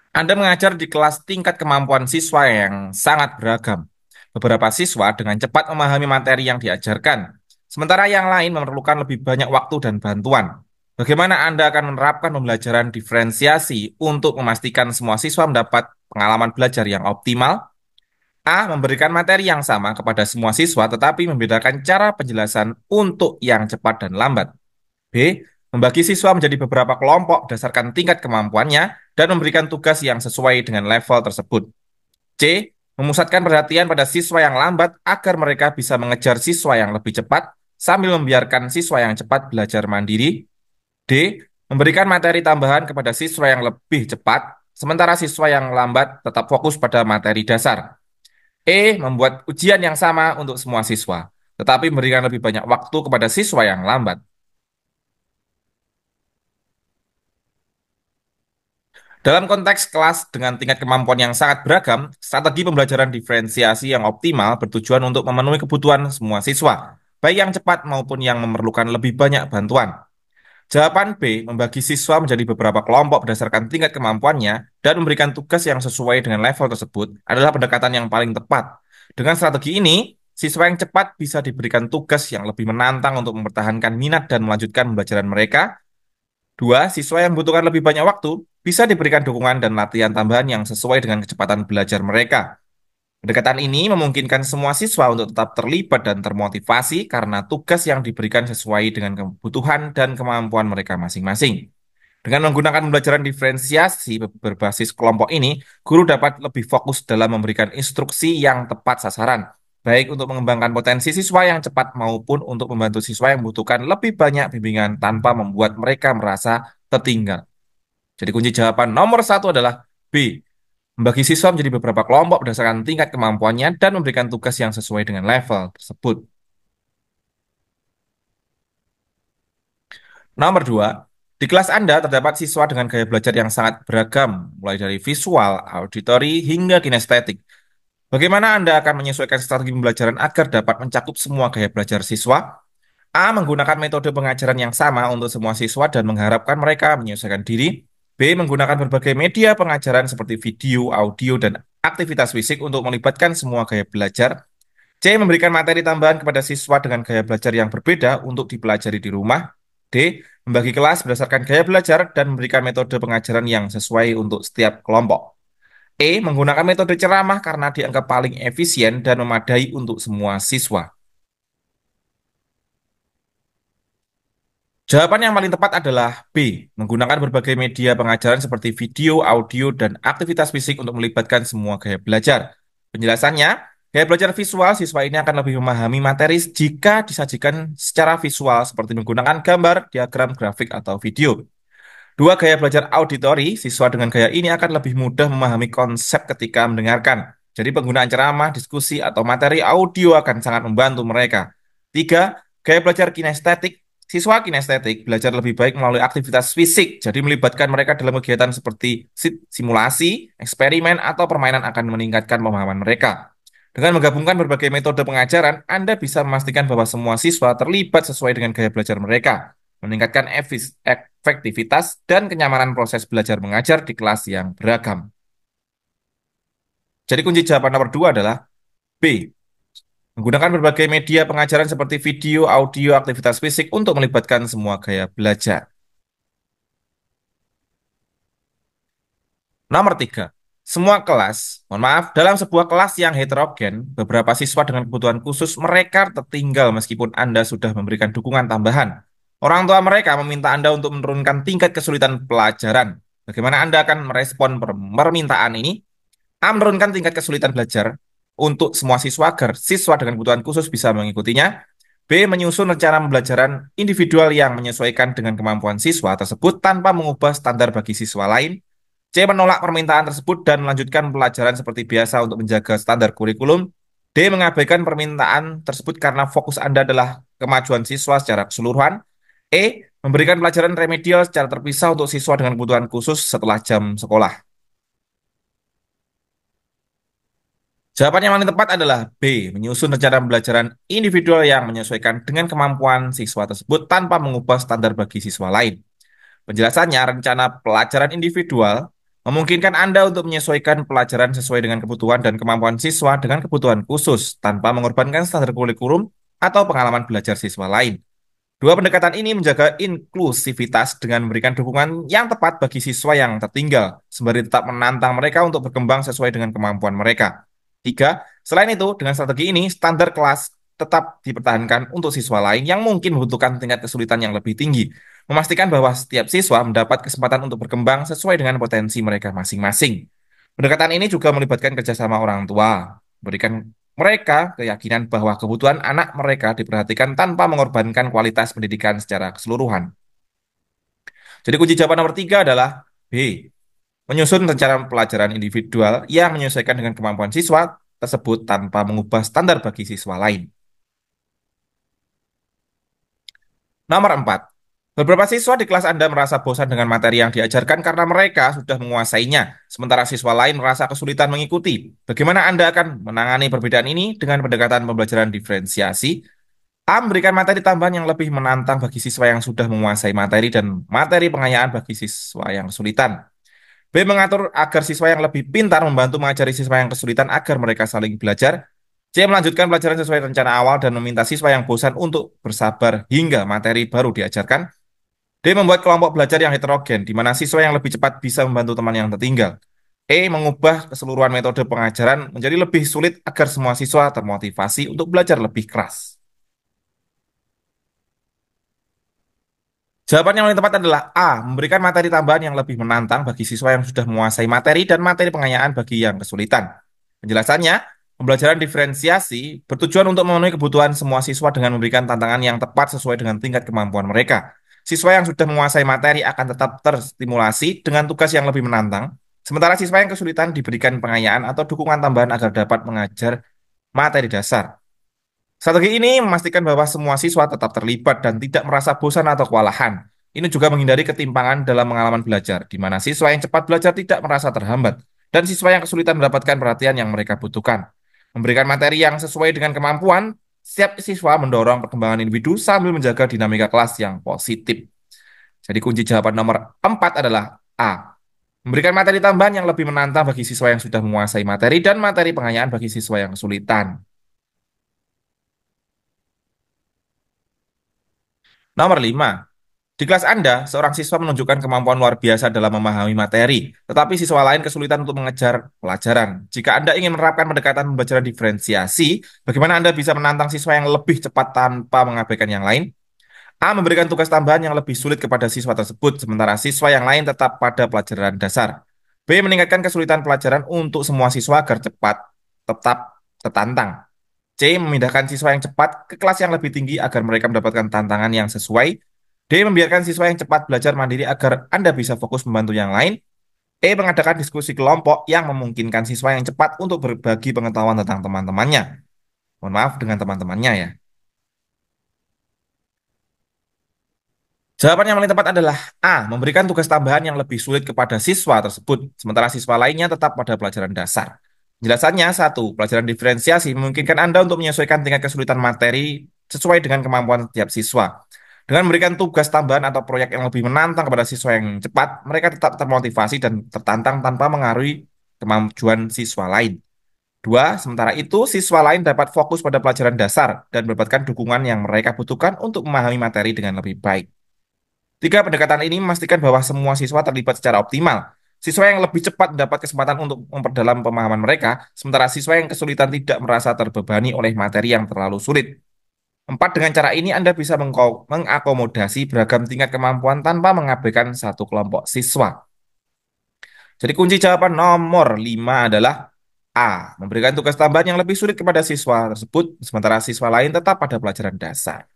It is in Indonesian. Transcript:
Anda mengajar di kelas tingkat kemampuan siswa yang sangat beragam. Beberapa siswa dengan cepat memahami materi yang diajarkan, sementara yang lain memerlukan lebih banyak waktu dan bantuan. Bagaimana Anda akan menerapkan pembelajaran diferensiasi untuk memastikan semua siswa mendapat pengalaman belajar yang optimal? A. Memberikan materi yang sama kepada semua siswa tetapi membedakan cara penjelasan untuk yang cepat dan lambat. B. Membagi siswa menjadi beberapa kelompok berdasarkan tingkat kemampuannya dan memberikan tugas yang sesuai dengan level tersebut. C. Memusatkan perhatian pada siswa yang lambat agar mereka bisa mengejar siswa yang lebih cepat sambil membiarkan siswa yang cepat belajar mandiri. D. Memberikan materi tambahan kepada siswa yang lebih cepat, sementara siswa yang lambat tetap fokus pada materi dasar. E. Membuat ujian yang sama untuk semua siswa, tetapi memberikan lebih banyak waktu kepada siswa yang lambat. Dalam konteks kelas dengan tingkat kemampuan yang sangat beragam, strategi pembelajaran diferensiasi yang optimal bertujuan untuk memenuhi kebutuhan semua siswa, baik yang cepat maupun yang memerlukan lebih banyak bantuan. Jawaban B, membagi siswa menjadi beberapa kelompok berdasarkan tingkat kemampuannya dan memberikan tugas yang sesuai dengan level tersebut adalah pendekatan yang paling tepat. Dengan strategi ini, siswa yang cepat bisa diberikan tugas yang lebih menantang untuk mempertahankan minat dan melanjutkan pembelajaran mereka. Dua, siswa yang membutuhkan lebih banyak waktu bisa diberikan dukungan dan latihan tambahan yang sesuai dengan kecepatan belajar mereka. Pendekatan ini memungkinkan semua siswa untuk tetap terlibat dan termotivasi karena tugas yang diberikan sesuai dengan kebutuhan dan kemampuan mereka masing-masing. Dengan menggunakan pembelajaran diferensiasi berbasis kelompok ini, guru dapat lebih fokus dalam memberikan instruksi yang tepat sasaran, baik untuk mengembangkan potensi siswa yang cepat maupun untuk membantu siswa yang membutuhkan lebih banyak bimbingan tanpa membuat mereka merasa tertinggal. Jadi kunci jawaban nomor satu adalah B. Membagi siswa menjadi beberapa kelompok berdasarkan tingkat kemampuannya dan memberikan tugas yang sesuai dengan level tersebut. Nomor dua, di kelas Anda terdapat siswa dengan gaya belajar yang sangat beragam, mulai dari visual, auditori, hingga kinestetik. Bagaimana Anda akan menyesuaikan strategi pembelajaran agar dapat mencakup semua gaya belajar siswa? A. Menggunakan metode pengajaran yang sama untuk semua siswa dan mengharapkan mereka menyesuaikan diri. B. Menggunakan berbagai media pengajaran seperti video, audio, dan aktivitas fisik untuk melibatkan semua gaya belajar. C. Memberikan materi tambahan kepada siswa dengan gaya belajar yang berbeda untuk dipelajari di rumah. D. Membagi kelas berdasarkan gaya belajar dan memberikan metode pengajaran yang sesuai untuk setiap kelompok. E. Menggunakan metode ceramah karena dianggap paling efisien dan memadai untuk semua siswa. Jawaban yang paling tepat adalah B. Menggunakan berbagai media pengajaran seperti video, audio, dan aktivitas fisik untuk melibatkan semua gaya belajar. Penjelasannya, gaya belajar visual siswa ini akan lebih memahami materi jika disajikan secara visual seperti menggunakan gambar, diagram, grafik, atau video. Dua, gaya belajar auditori, siswa dengan gaya ini akan lebih mudah memahami konsep ketika mendengarkan. Jadi penggunaan ceramah, diskusi, atau materi audio akan sangat membantu mereka. Tiga, gaya belajar kinestetik, siswa kinestetik belajar lebih baik melalui aktivitas fisik, jadi melibatkan mereka dalam kegiatan seperti simulasi, eksperimen, atau permainan akan meningkatkan pemahaman mereka. Dengan menggabungkan berbagai metode pengajaran, Anda bisa memastikan bahwa semua siswa terlibat sesuai dengan gaya belajar mereka, meningkatkan efektivitas dan kenyamanan proses belajar mengajar di kelas yang beragam. Jadi kunci jawaban nomor dua adalah B. Menggunakan berbagai media pengajaran seperti video, audio, aktivitas fisik untuk melibatkan semua gaya belajar. Nomor tiga, semua kelas, mohon maaf, dalam sebuah kelas yang heterogen, beberapa siswa dengan kebutuhan khusus mereka tertinggal meskipun Anda sudah memberikan dukungan tambahan. Orang tua mereka meminta Anda untuk menurunkan tingkat kesulitan pelajaran. Bagaimana Anda akan merespon permintaan ini? A. Menurunkan tingkat kesulitan belajar untuk semua siswa agar siswa dengan kebutuhan khusus bisa mengikutinya. B. Menyusun rencana pembelajaran individual yang menyesuaikan dengan kemampuan siswa tersebut tanpa mengubah standar bagi siswa lain. C. Menolak permintaan tersebut dan melanjutkan pelajaran seperti biasa untuk menjaga standar kurikulum. D. Mengabaikan permintaan tersebut karena fokus Anda adalah kemajuan siswa secara keseluruhan. E. Memberikan pelajaran remedial secara terpisah untuk siswa dengan kebutuhan khusus setelah jam sekolah. Jawaban yang paling tepat adalah B. Menyusun rencana pembelajaran individual yang menyesuaikan dengan kemampuan siswa tersebut tanpa mengubah standar bagi siswa lain. Penjelasannya, rencana pelajaran individual Memungkinkan Anda untuk menyesuaikan pelajaran sesuai dengan kebutuhan dan kemampuan siswa dengan kebutuhan khusus, tanpa mengorbankan standar kurikulum atau pengalaman belajar siswa lain. Dua pendekatan ini menjaga inklusivitas dengan memberikan dukungan yang tepat bagi siswa yang tertinggal, sembari tetap menantang mereka untuk berkembang sesuai dengan kemampuan mereka. Tiga, selain itu, dengan strategi ini, standar kelas tetap dipertahankan untuk siswa lain yang mungkin membutuhkan tingkat kesulitan yang lebih tinggi, memastikan bahwa setiap siswa mendapat kesempatan untuk berkembang sesuai dengan potensi mereka masing-masing. Pendekatan ini juga melibatkan kerjasama orang tua, memberikan mereka keyakinan bahwa kebutuhan anak mereka diperhatikan tanpa mengorbankan kualitas pendidikan secara keseluruhan. Jadi kunci jawaban nomor tiga adalah B. Menyusun rencana pelajaran individual yang menyesuaikan dengan kemampuan siswa tersebut tanpa mengubah standar bagi siswa lain. Nomor 4. Beberapa siswa di kelas Anda merasa bosan dengan materi yang diajarkan karena mereka sudah menguasainya, sementara siswa lain merasa kesulitan mengikuti. Bagaimana Anda akan menangani perbedaan ini dengan pendekatan pembelajaran diferensiasi? A. Memberikan materi tambahan yang lebih menantang bagi siswa yang sudah menguasai materi dan materi pengayaan bagi siswa yang kesulitan. B. Mengatur agar siswa yang lebih pintar membantu mengajari siswa yang kesulitan agar mereka saling belajar. C. Melanjutkan pelajaran sesuai rencana awal dan meminta siswa yang bosan untuk bersabar hingga materi baru diajarkan. D. Membuat kelompok belajar yang heterogen, di mana siswa yang lebih cepat bisa membantu teman yang tertinggal. E. Mengubah keseluruhan metode pengajaran menjadi lebih sulit agar semua siswa termotivasi untuk belajar lebih keras. Jawaban yang paling tepat adalah A. Memberikan materi tambahan yang lebih menantang bagi siswa yang sudah menguasai materi dan materi pengayaan bagi yang kesulitan. Penjelasannya, pembelajaran diferensiasi bertujuan untuk memenuhi kebutuhan semua siswa dengan memberikan tantangan yang tepat sesuai dengan tingkat kemampuan mereka. Siswa yang sudah menguasai materi akan tetap terstimulasi dengan tugas yang lebih menantang, sementara siswa yang kesulitan diberikan pengayaan atau dukungan tambahan agar dapat mengajar materi dasar. Strategi ini memastikan bahwa semua siswa tetap terlibat dan tidak merasa bosan atau kewalahan. Ini juga menghindari ketimpangan dalam pengalaman belajar, di mana siswa yang cepat belajar tidak merasa terhambat, dan siswa yang kesulitan mendapatkan perhatian yang mereka butuhkan. Memberikan materi yang sesuai dengan kemampuan, setiap siswa mendorong perkembangan individu sambil menjaga dinamika kelas yang positif. Jadi kunci jawaban nomor 4 adalah A. Memberikan materi tambahan yang lebih menantang bagi siswa yang sudah menguasai materi dan materi pengayaan bagi siswa yang kesulitan. Nomor 5. Di kelas Anda, seorang siswa menunjukkan kemampuan luar biasa dalam memahami materi, tetapi siswa lain kesulitan untuk mengejar pelajaran. Jika Anda ingin menerapkan pendekatan pembelajaran diferensiasi, bagaimana Anda bisa menantang siswa yang lebih cepat tanpa mengabaikan yang lain? A. Memberikan tugas tambahan yang lebih sulit kepada siswa tersebut, sementara siswa yang lain tetap pada pelajaran dasar. B. Meningkatkan kesulitan pelajaran untuk semua siswa agar cepat tetap tertantang. C. Memindahkan siswa yang cepat ke kelas yang lebih tinggi agar mereka mendapatkan tantangan yang sesuai. D. Membiarkan siswa yang cepat belajar mandiri agar Anda bisa fokus membantu yang lain. E. Mengadakan diskusi kelompok yang memungkinkan siswa yang cepat untuk berbagi pengetahuan tentang teman-temannya. Mohon maaf dengan teman-temannya ya. Jawaban yang paling tepat adalah A. Memberikan tugas tambahan yang lebih sulit kepada siswa tersebut, sementara siswa lainnya tetap pada pelajaran dasar. Penjelasannya, satu, pelajaran diferensiasi memungkinkan Anda untuk menyesuaikan tingkat kesulitan materi sesuai dengan kemampuan setiap siswa. Dengan memberikan tugas tambahan atau proyek yang lebih menantang kepada siswa yang cepat, mereka tetap termotivasi dan tertantang tanpa mengaruhi kemajuan siswa lain. Dua, sementara itu, siswa lain dapat fokus pada pelajaran dasar dan mendapatkan dukungan yang mereka butuhkan untuk memahami materi dengan lebih baik. Tiga, pendekatan ini memastikan bahwa semua siswa terlibat secara optimal. Siswa yang lebih cepat mendapat kesempatan untuk memperdalam pemahaman mereka, sementara siswa yang kesulitan tidak merasa terbebani oleh materi yang terlalu sulit. Empat, dengan cara ini Anda bisa mengakomodasi beragam tingkat kemampuan tanpa mengabaikan satu kelompok siswa. Jadi kunci jawaban nomor 5 adalah A. Memberikan tugas tambahan yang lebih sulit kepada siswa tersebut, sementara siswa lain tetap pada pelajaran dasar.